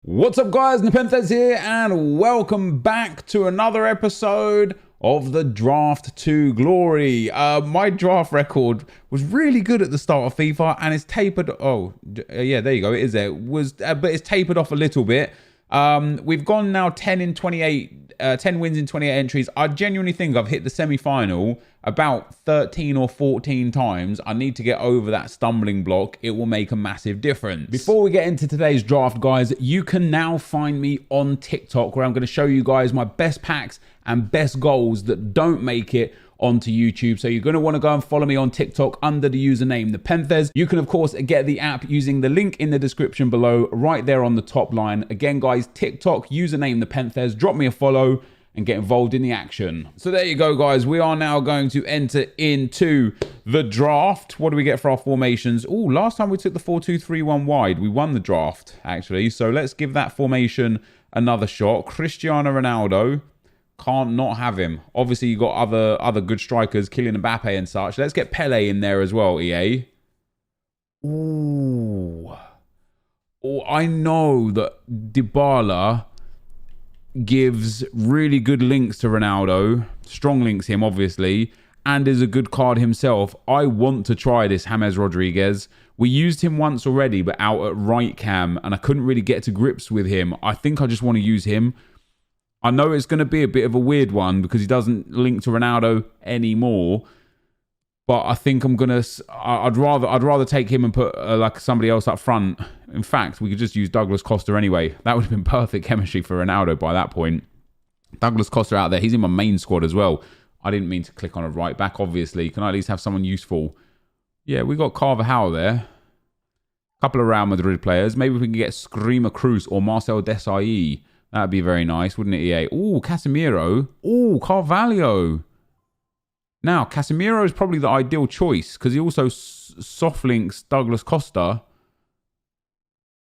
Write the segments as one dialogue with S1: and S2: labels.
S1: What's up guys, NepentheZ here and welcome back to another episode of the Draft to Glory. My draft record was really good at the start of FIFA and it's tapered, yeah, there you go, it is there, but it's tapered off a little bit. We've gone now 10 wins in 28 entries. I genuinely think I've hit the semi-final about 13 or 14 times. I need to get over that stumbling block. It will make a massive difference. Before we get into today's draft, guys, you can now find me on TikTok where I'm going to show you guys my best packs and best goals that don't make it onto YouTube. So you're going to want to go and follow me on TikTok under the username NepentheZ. You can of course get the app using the link in the description below right there on the top line. Again guys, TikTok username NepentheZ. Drop me a follow and get involved in the action. So there you go guys, we are now going to enter into the draft. What do we get for our formations? Oh, last time we took the 4-2-3-1 wide, we won the draft actually. So let's give that formation another shot. Cristiano Ronaldo. Can't not have him. Obviously, you got other good strikers, Kylian Mbappe and such. Let's get Pele in there as well, EA. Ooh. Oh, I know that Dybala gives really good links to Ronaldo. Strong links him, obviously. And is a good card himself. I want to try this James Rodriguez. We used him once already, but out at right cam. And I couldn't really get to grips with him. I think I just want to use him. I know it's going to be a bit of a weird one because he doesn't link to Ronaldo anymore. But I think I'm going to... I'd rather take him and put like somebody else up front. In fact, we could just use Douglas Costa anyway. That would have been perfect chemistry for Ronaldo by that point. Douglas Costa out there. He's in my main squad as well. I didn't mean to click on a right back, obviously. Can I at least have someone useful? Yeah, we got Carvajal there. A couple of Real Madrid players. Maybe we can get Screamer Cruz or Marcel Desailly. That'd be very nice, wouldn't it, EA? Ooh, Casemiro. Ooh, Carvalho. Now, Casemiro is probably the ideal choice because he also soft links Douglas Costa.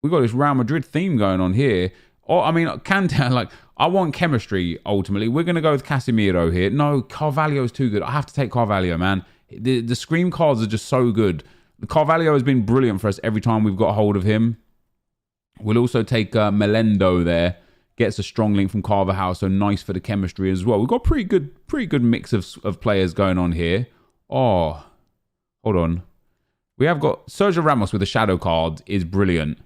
S1: We got this Real Madrid theme going on here. Oh, I mean, I want chemistry, ultimately. We're going to go with Casemiro here. No, Carvalho's too good. I have to take Carvalho, man. The Scream cards are just so good. Carvalho has been brilliant for us every time we've got a hold of him. We'll also take Melendo there. Gets a strong link from Carvajal, so nice for the chemistry as well. We've got pretty good mix of players going on here. Oh, hold on. We have got Sergio Ramos with a shadow card is brilliant.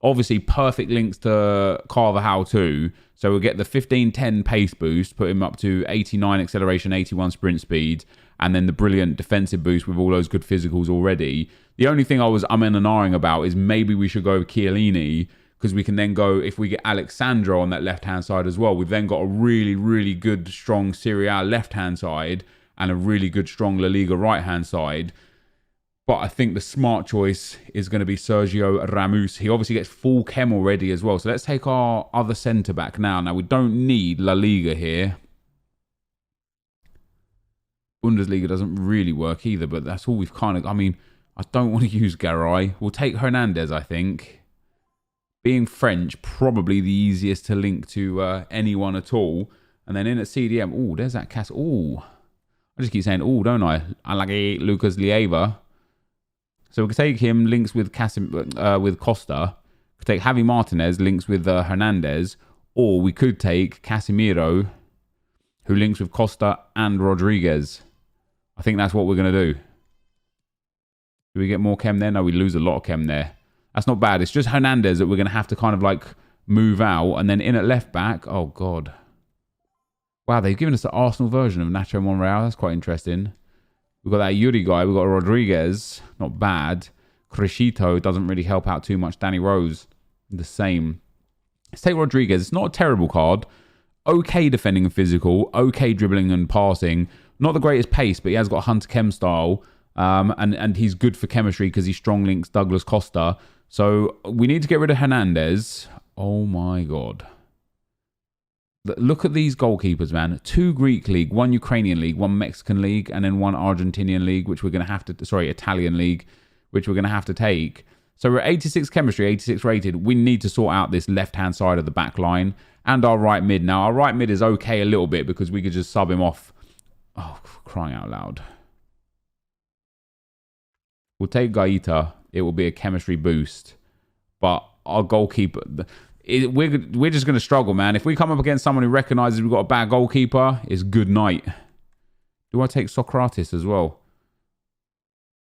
S1: Obviously, perfect links to Carvajal too. So we'll get the 15-10 pace boost, put him up to 89 acceleration, 81 sprint speed, and then the brilliant defensive boost with all those good physicals already. The only thing I was umming and ahhing about is maybe we should go with Chiellini, because we can then go, if we get Alexandra on that left-hand side as well, we've then got a really, really good, strong Serie A left-hand side and a really good, strong La Liga right-hand side. But I think the smart choice is going to be Sergio Ramos. He obviously gets full chem already as well. So let's take our other centre-back now. Now, we don't need La Liga here. Bundesliga doesn't really work either, but that's all we've kind of... I mean, I don't want to use Garay. We'll take Hernandez, I think. Being French, probably the easiest to link to anyone at all. And then in at CDM, oh, there's that Cass. Oh, I just keep saying, oh, don't I? I like Lucas Leiva. So we could take him, links with with Costa. We could take Javi Martinez, links with Hernandez. Or we could take Casemiro, who links with Costa and Rodriguez. I think that's what we're going to do. Do we get more chem there? No, we lose a lot of chem there. That's not bad. It's just Hernandez that we're going to have to kind of like move out. And then in at left back. Oh, God. Wow, they've given us the Arsenal version of Nacho Monreal. That's quite interesting. We've got that Yuri guy. We've got Rodriguez. Not bad. Crescito doesn't really help out too much. Danny Rose, the same. Let's take Rodriguez. It's not a terrible card. Okay defending and physical. Okay dribbling and passing. Not the greatest pace, but he has got Hunter Chem style. And he's good for chemistry because he strong links Douglas Costa. So we need to get rid of Hernandez. Oh my God. Look at these goalkeepers, man. 2 Greek league, 1 Ukrainian league, 1 Mexican league, and then 1 Argentinian league, which we're going to have to... Sorry, Italian league, which we're going to have to take. So we're 86 chemistry, 86 rated. We need to sort out this left-hand side of the back line and our right mid. Now, our right mid is okay a little bit because we could just sub him off. Oh, crying out loud. We'll take Gaeta. It will be a chemistry boost. But our goalkeeper... we're just going to struggle, man. If we come up against someone who recognises we've got a bad goalkeeper, it's good night. Do I take Socrates as well?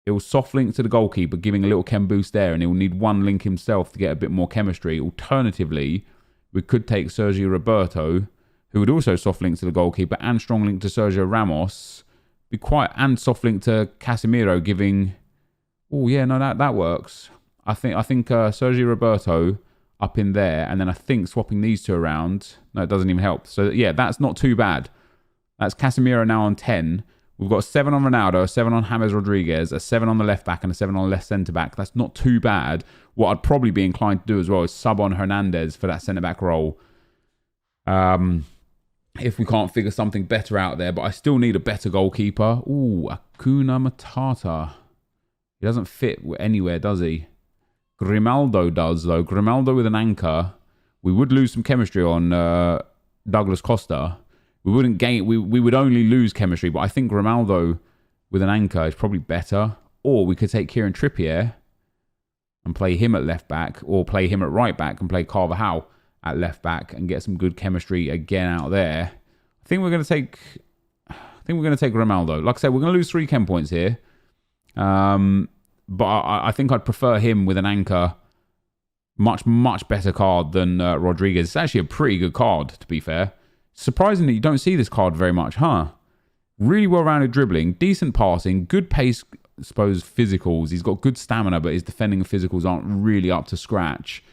S1: It will soft link to the goalkeeper, giving a little chem boost there, and he will need one link himself to get a bit more chemistry. Alternatively, we could take Sergio Roberto, who would also soft link to the goalkeeper and strong link to Sergio Ramos. And soft link to Casemiro, giving... Oh, yeah, no, that works. I think Sergio Roberto up in there, and then I think swapping these two around... No, it doesn't even help. So, yeah, that's not too bad. That's Casemiro now on 10. We've got a 7 on Ronaldo, a 7 on James Rodriguez, a 7 on the left back, and a 7 on the left centre back. That's not too bad. What I'd probably be inclined to do as well is sub on Hernandez for that centre back role. If we can't figure something better out there, but I still need a better goalkeeper. Ooh, Akuna Matata. He doesn't fit anywhere, does he? Grimaldo does, though. Grimaldo with an anchor. We would lose some chemistry on Douglas Costa. We wouldn't gain. We would only lose chemistry, but I think Grimaldo with an anchor is probably better. Or we could take Kieran Trippier and play him at left back, or play him at right back and play Carvajal at left back and get some good chemistry again out there. I think we're going to take Grimaldo. Like I said, we're going to lose 3 chem points here. But I think I'd prefer him with an anchor. Much better card than Rodriguez. It's actually a pretty good card, to be fair. Surprisingly, you don't see this card very much, huh? Really well-rounded dribbling, decent passing, good pace, I suppose, physicals. He's got good stamina, but his defending and physicals aren't really up to scratch.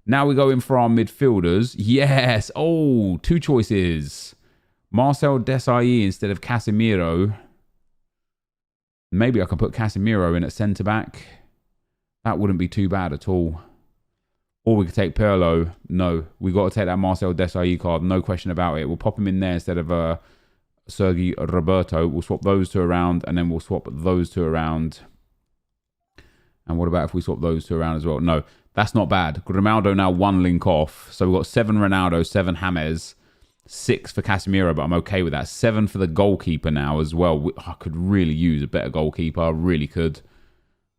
S1: Now we go in for our midfielders. Yes! Oh, 2 choices. Marcel Desailly instead of Casemiro. Maybe I can put Casemiro in at centre-back. That wouldn't be too bad at all. Or we could take Pirlo. No, we got to take that Marcel Desailly card. No question about it. We'll pop him in there instead of Sergio Roberto. We'll swap those 2 around, and then we'll swap those 2 around. And what about if we swap those 2 around as well? No, that's not bad. Grimaldo now 1 link off. So we've got 7 Ronaldo, 7 James, 6 for Casemiro, but I'm okay with that. 7 for the goalkeeper now as well. I could really use a better goalkeeper. I really could.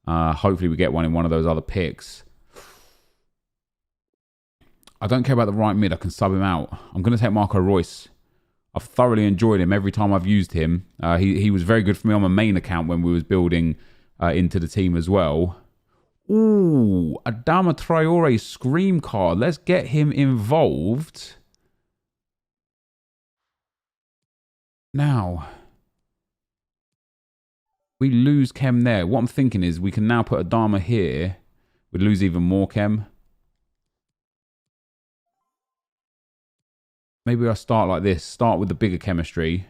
S1: Hopefully we get one in one of those other picks. I don't care about the right mid. I can sub him out. I'm going to take Marco Reus. I've thoroughly enjoyed him every time I've used him. He was very good for me on my main account when we was building into the team as well. Ooh, Adama Traore Scream card. Let's get him involved. Now, we lose chem there. What I'm thinking is we can now put Adama here. We'd lose even more chem. Maybe I'll start like this. Start with the bigger chemistry.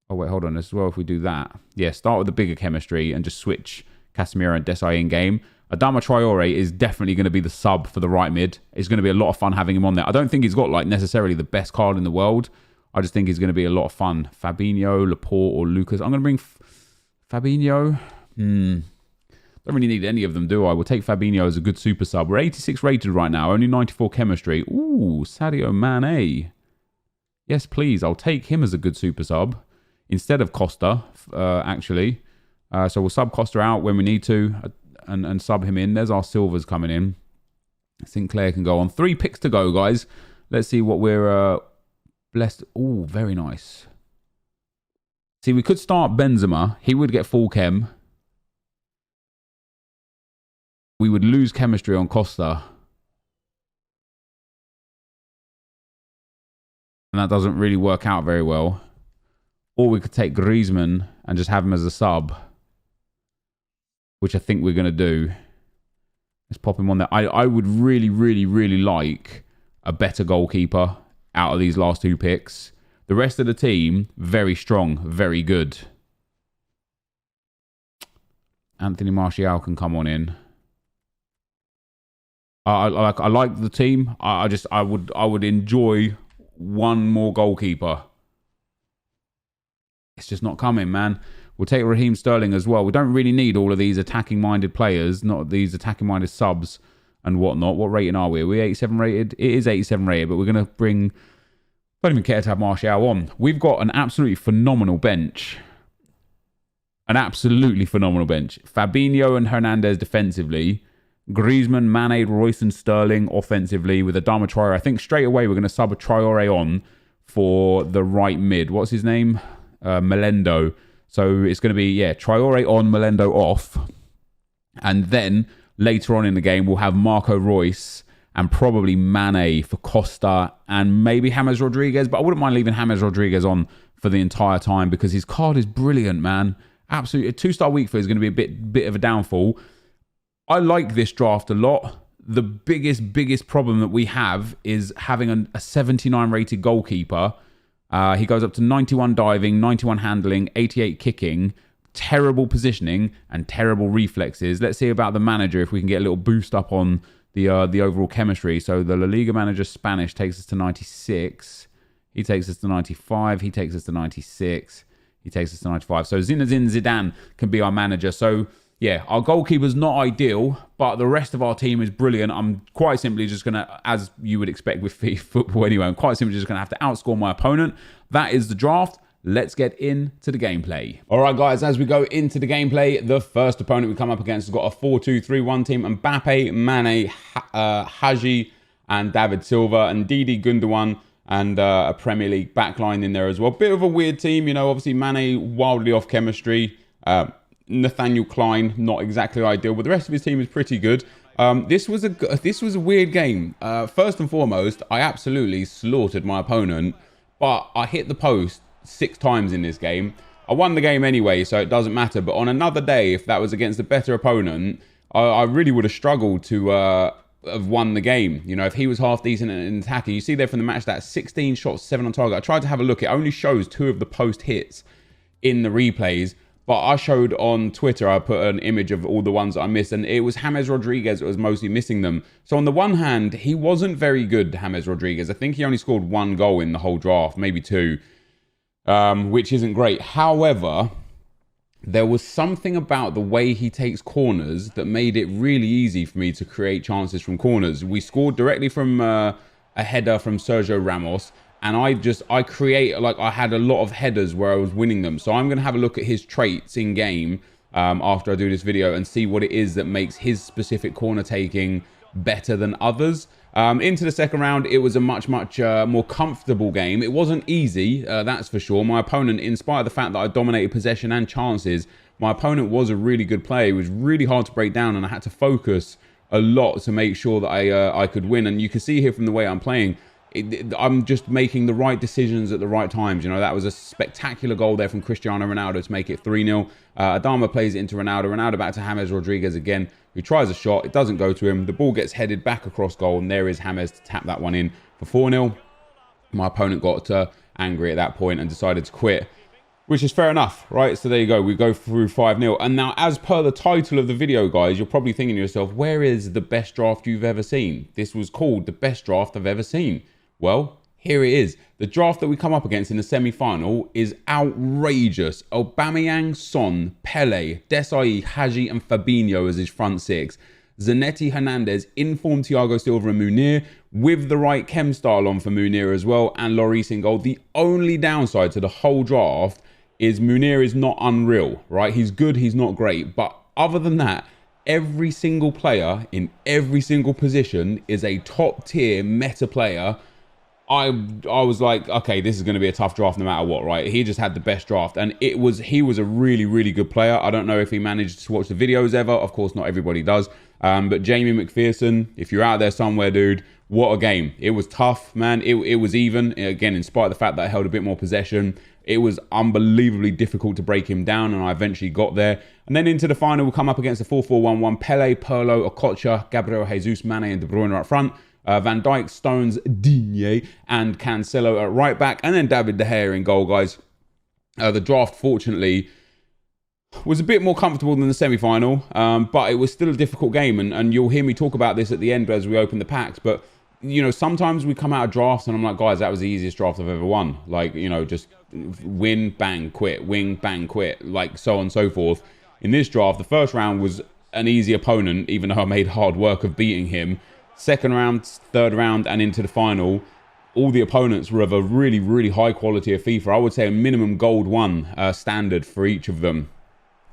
S1: Oh, wait, hold on as well if we do that. Yeah, start with the bigger chemistry and just switch Casemiro and Desailly in game. Adama Traore is definitely going to be the sub for the right mid. It's going to be a lot of fun having him on there. I don't think he's got like necessarily the best card in the world. I just think he's going to be a lot of fun. Fabinho, Laporte, or Lucas. I'm going to bring Fabinho. Don't really need any of them, do I? We'll take Fabinho as a good super sub. We're 86 rated right now. Only 94 chemistry. Ooh, Sadio Mane. Yes, please. I'll take him as a good super sub instead of Costa, actually. So we'll sub Costa out when we need to and sub him in. There's our silvers coming in. Sinclair can go on. 3 picks to go, guys. Let's see what we're blessed. Ooh, very nice. See, we could start Benzema. He would get full chem. We would lose chemistry on Costa. And that doesn't really work out very well. Or we could take Griezmann and just have him as a sub. Which I think we're going to do. Let's pop him on there. I would really like a better goalkeeper out of these last 2 picks. The rest of the team, very strong, very good. Anthony Martial can come on in. I like the team. I would enjoy one more goalkeeper. It's just not coming, man. We'll take Raheem Sterling as well. We don't really need all of these attacking-minded players, not these attacking-minded subs and whatnot. What rating are we? Are we 87 rated? It is 87 rated, but we're going to bring... I don't even care to have Martial on. We've got an absolutely phenomenal bench. An absolutely phenomenal bench. Fabinho and Hernandez defensively. Griezmann, Mane, Royce and Sterling offensively with Adama Traore. I think straight away we're going to sub a Traore on for the right mid. What's his name? Melendo. So it's going to be, yeah, Traore on, Melendo off. And then later on in the game, we'll have Marco Royce and probably Mane for Costa and maybe James Rodriguez. But I wouldn't mind leaving James Rodriguez on for the entire time because his card is brilliant, man. Absolutely. A 2-star week for is going to be a bit of a downfall. I like this draft a lot. The biggest problem that we have is having a 79 rated goalkeeper. He goes up to 91 diving, 91 handling, 88 kicking, terrible positioning and terrible reflexes. Let's see about the manager if we can get a little boost up on the overall chemistry. So the La Liga manager Spanish takes us to 96. He takes us to 95. He takes us to 96. He takes us to 95. So Zinedine Zidane can be our manager. So yeah, our goalkeeper's not ideal, but the rest of our team is brilliant. I'm quite simply just going to, as you would expect with FIFA football anyway, I'm quite simply just going to have to outscore my opponent. That is the draft. Let's get into the gameplay. All right, guys, as we go into the gameplay, the first opponent we come up against has got a 4-2-3-1 team. Mbappe, Mane, Haji, and David Silva, and Didi Gundogan, and a Premier League backline in there as well. Bit of a weird team, you know, obviously Mane wildly off chemistry. Nathaniel Klein, not exactly ideal, but the rest of his team is pretty good. This was a weird game. First and foremost, I absolutely slaughtered my opponent, but I hit the post 6 times in this game. I won the game anyway, so it doesn't matter. But on another day, if that was against a better opponent, I really would have struggled to have won the game. You know, if he was half decent in attacking, you see there from the match that 16 shots, 7 on target. I tried to have a look. It only shows 2 of the post hits in the replays. But I showed on Twitter, I put an image of all the ones that I missed, and it was James Rodriguez that was mostly missing them. So on the one hand, he wasn't very good, James Rodriguez. I think he only scored 1 goal in the whole draft, maybe 2, which isn't great. However, there was something about the way he takes corners that made it really easy for me to create chances from corners. We scored directly from a header from Sergio Ramos. And I had a lot of headers where I was winning them. So I'm going to have a look at his traits in game after I do this video and see what it is that makes his specific corner taking better than others. Into the second round, it was a much more comfortable game. It wasn't easy, that's for sure. My opponent, in spite of the fact that I dominated possession and chances, my opponent was a really good player. It was really hard to break down and I had to focus a lot to make sure that I could win. And you can see here from the way I'm playing, I'm just making the right decisions at the right times. You know, that was a spectacular goal there from Cristiano Ronaldo to make it 3-0. Adama plays it into Ronaldo. Ronaldo back to James Rodriguez again, who tries a shot. It doesn't go to him. The ball gets headed back across goal, and there is James to tap that one in for 4-0. My opponent got angry at that point and decided to quit, which is fair enough, right? So there you go. We go through 5-0. And now, as per the title of the video, guys, you're probably thinking to yourself, where is the best draft you've ever seen? This was called the best draft I've ever seen. Well, here it is. The draft that we come up against in the semi-final is outrageous. Aubameyang, Son, Pele, Desai, Haji and Fabinho as his front 6. Zanetti, Hernandez, informed Thiago Silva and Munir with the right chem style on for Munir as well, and Lloris in goal. The only downside to the whole draft is Munir is not unreal, right? He's good, he's not great. But other than that, every single player in every single position is a top tier meta player. I was like, okay, this is going to be a tough draft no matter what, right? He just had the best draft, and he was a really good player. I don't know if he managed to watch the videos ever. Of course, not everybody does. But Jamie McPherson, if you're out there somewhere, dude, what a game. It was tough, man. It was even. Again, in spite of the fact that I held a bit more possession, it was unbelievably difficult to break him down, and I eventually got there. And then into the final, we'll come up against a 4-4-1-1. Pele, Pirlo, Okocha, Gabriel Jesus, Mane, and De Bruyne up front. Van Dijk, Stones, Digne, and Cancelo at right back. And then David De Gea in goal, guys. The draft, fortunately, was a bit more comfortable than the semi-final, but it was still a difficult game. And you'll hear me talk about this at the end as we open the packs. But, you know, sometimes we come out of drafts and I'm like, guys, that was the easiest draft I've ever won. Like, you know, just win, bang, quit, win, bang, quit, like so on and so forth. In this draft, the first round was an easy opponent, even though I made hard work of beating him. Second round, third round, and into the final, all the opponents were of a really high quality of FIFA. I would say a minimum gold 1 standard for each of them.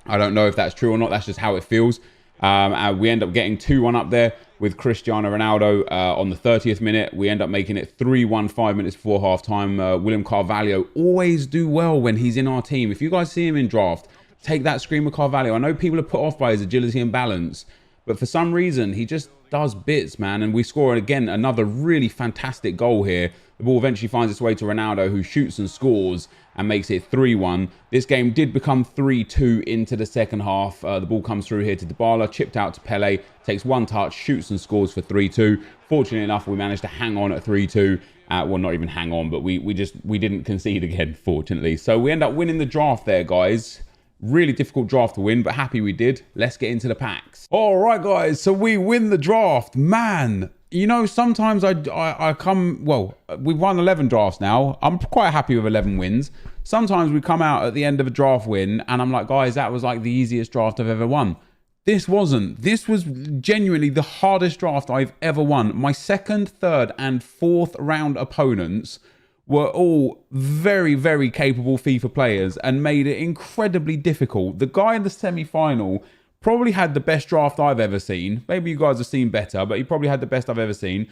S1: I don't know if that's true or not. That's just how it feels. And we end up getting 2-1 up there with Cristiano Ronaldo on the 30th minute. We end up making it 3-1 5 minutes before half-time. William Carvalho always do well when he's in our team. If you guys see him in draft, take that screen with Carvalho. I know people are put off by his agility and balance, but for some reason, he just does bits, man. And we score, again, another really fantastic goal here. The ball eventually finds its way to Ronaldo, who shoots and scores and makes it 3-1. This game did become 3-2 into the second half. The ball comes through here to Dybala, chipped out to Pele, takes one touch, shoots and scores for 3-2. Fortunately enough, we managed to hang on at 3-2. Well, not even hang on, but we didn't concede again, fortunately. So we end up winning the draft there, guys. Really difficult draft to win, but happy we did. Let's get into the packs. All right, guys. So we win the draft. Man, you know, sometimes I come... Well, we've won 11 drafts now. I'm quite happy with 11 wins. Sometimes we come out at the end of a draft win, and I'm like, guys, that was like the easiest draft I've ever won. This wasn't. This was genuinely the hardest draft I've ever won. My second, third, and fourth round opponents were all very, very capable FIFA players and made it incredibly difficult. The guy in the semi-final probably had the best draft I've ever seen. Maybe you guys have seen better, but he probably had the best I've ever seen.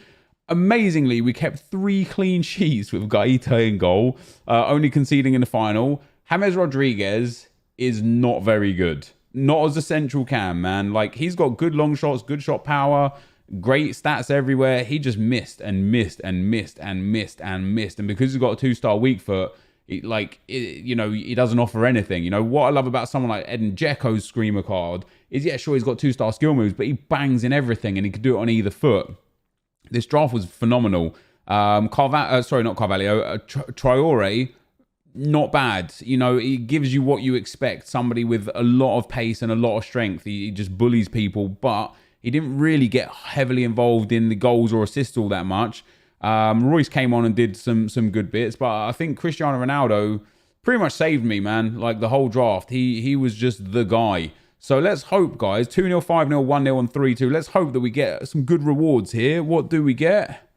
S1: Amazingly, we kept 3 clean sheets with Gaeta in goal, only conceding in the final. James Rodriguez is not very good. Not as a central cam, man. Like, he's got good long shots, good shot power, great stats everywhere. He just missed and missed and missed and missed and missed. And because he's got a 2-star weak foot, you know, he doesn't offer anything. You know, what I love about someone like Edin Dzeko's screamer card is, yeah, sure, he's got 2-star skill moves, but he bangs in everything and he can do it on either foot. This draft was phenomenal. Traore, not bad. You know, he gives you what you expect. Somebody with a lot of pace and a lot of strength. He just bullies people, but he didn't really get heavily involved in the goals or assists all that much. Royce came on and did some good bits, but I think Cristiano Ronaldo pretty much saved me, man. Like, the whole draft, he was just the guy. So let's hope, guys. 2-0, 5-0, 1-0, and 3-2. Let's hope that we get some good rewards here. What do we get?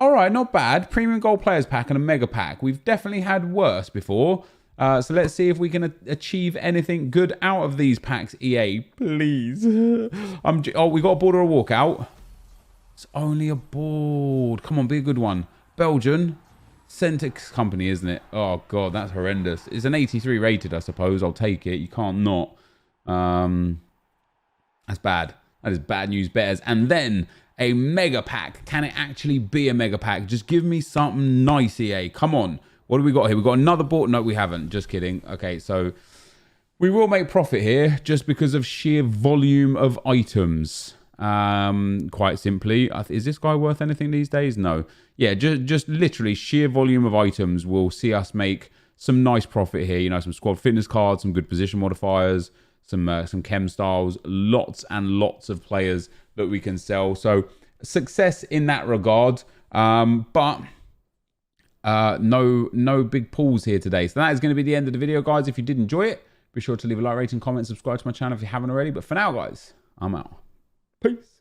S1: All right, not bad. Premium Gold Players Pack and a Mega Pack. We've definitely had worse before. So let's see if we can achieve anything good out of these packs, EA. Please. Oh, we got a board or a walkout. It's only a board. Come on, be a good one. Belgian. Centix company, isn't it? Oh, God, that's horrendous. It's an 83 rated, I suppose. I'll take it. You can't not. That's bad. That is bad news bears. And then a mega pack. Can it actually be a mega pack? Just give me something nice, EA. Come on. What do we got here? We've got another board. No, we haven't. Just kidding. Okay, so we will make profit here just because of sheer volume of items. Quite simply. Is this guy worth anything these days? No. Yeah, just literally sheer volume of items will see us make some nice profit here. You know, some squad fitness cards, some good position modifiers, some chem styles, lots and lots of players that we can sell. So success in that regard. But no big pulls here today. So that is going to be the end of the video, guys. If you did enjoy it, be sure to leave a like, rating, comment, subscribe to my channel if you haven't already. But for now, guys, I'm out. Peace.